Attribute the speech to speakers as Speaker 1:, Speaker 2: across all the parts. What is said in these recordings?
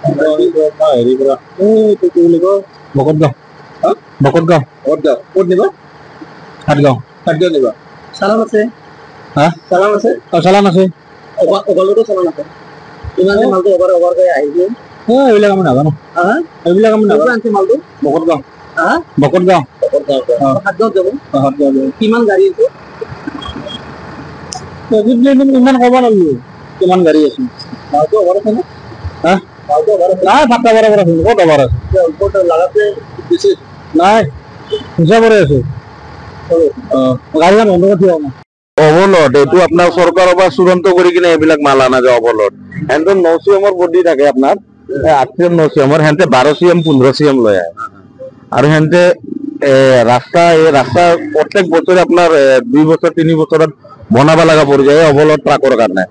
Speaker 1: হেৰি পৰা এইটো কি বুলি কয় বকতগাঁও বকতগাঁও বকতগাঁও ক'ত নিবা সাতগাঁও নিবা চালান আছে হা চালান আছে চালান আছে অকলতো চালান আছে ইমান মালটো অভাৰ কৰি আহিছে এইবিলাক আমি নাজানো এইবিলাক আমি নাজানো আনছে মালটো বকতগাঁও বকতগাঁও সাতগাঁও যাব কিমান গাড়ী আছে ইমান ক'ব লাগিব কিমান গাড়ী আছে মালটো অভাৰ আছে নে হা মালটো অভাৰ আছে নাই সাতটা বৰাবৰ আছে ক'ত অভাৰ আছে ক'ত লাগাতে বেছি নাই হিচাপৰে আছে গাড়ীখন বন্ধ কৰি দিয়ক অবলট এইটো আপোনাৰ চৰকাৰৰ পৰা চূড়ান্ত কৰি কিনে এইবিলাক মাল আনা যায় অবলট সিহঁতৰ 9 CMৰ বডি থাকে আপোনাৰ 8 CM 9 CMৰ সিহঁতে 12 CM 15 CM লৈ আহে আৰু সিহঁতে ৰাস্তা প্ৰত্যেক বছৰে আপোনাৰ 2 বছৰ 3 বছৰত বনাব লগা পৰি যায় অবলট ট্ৰাকৰ কাৰণে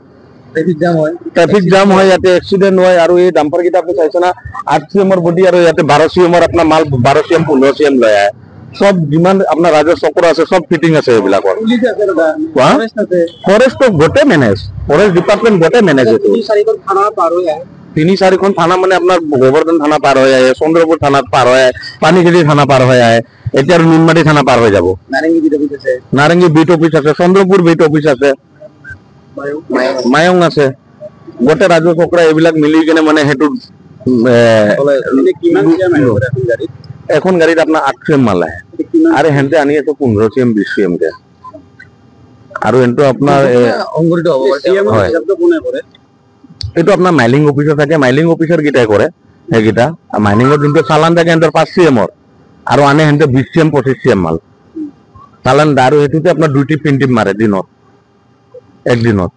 Speaker 1: ট্ৰাফিক জাম হয় ইয়াতে এক্সিডেন্ট হয় আৰু এই ডাম্পাৰ কেইটা আপুনি চাইছে না 8 CMৰ বডি আৰু ইয়াতে 12 CMৰ আপোনাৰ মাল 12 CM 15 CM লৈ আহে সব যিমান আপোনাৰ ৰাজ্য চক্ৰ আছে সব ফিটিং আছে এইবিলাকৰ ফৰেষ্ট গোটেই মেনেজ ফৰেষ্ট ডিপাৰ্টমেণ্ট গোটেই মেনেজ এইটো 3-4খন থানা মানে আপোনাৰ গোবৰ্ধন থানা পাৰ হৈ আহে চন্দ্ৰপুৰ থানাত পাৰ হৈ আহে পানীখাইটি থানা পাৰ হৈ আহে এতিয়া আৰু নুনমাটি থানা পাৰ হৈ যাব নাৰেংগী বিট অফিচ আছে চন্দ্ৰপুৰ বিট অফিচ আছে মায়ং আছে গোটেই ৰাজ্য চক্ৰ এইবিলাক মিলি কিনে মানে সেইটো এখন গাড়ীত আপোনাৰ 8 CM মাল আহে আৰু হেনতে আনি আছে 15 CM 20 CM কে আৰু এটো আপোনাৰ এইটো আপোনাৰ মাইলিং অফিচাৰ থাকে মাইলিং অফিচাৰ গিটাই কৰে সেইগিটা মাইলিংৰ যোনটো চালান থাকে এন্টাৰ 5 CMৰ আৰু আনে হেনতে 20 CM 25 CM মাল চালান আৰু এটোতে আপোনাৰ দুটি প্ৰিন্টিং মাৰে দিনত একদিনত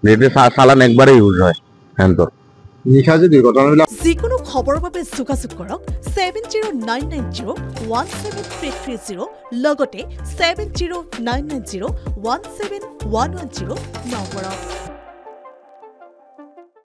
Speaker 1: যেটো চালান একবাৰে ইউজ হয় হেনতৰ নিশাজে দুৰ্ঘটনাবিলাক
Speaker 2: যিকোনো খবৰৰ বাবে যোগাযোগ কৰক 7099017330 লগতে 7099017110 নম্বৰত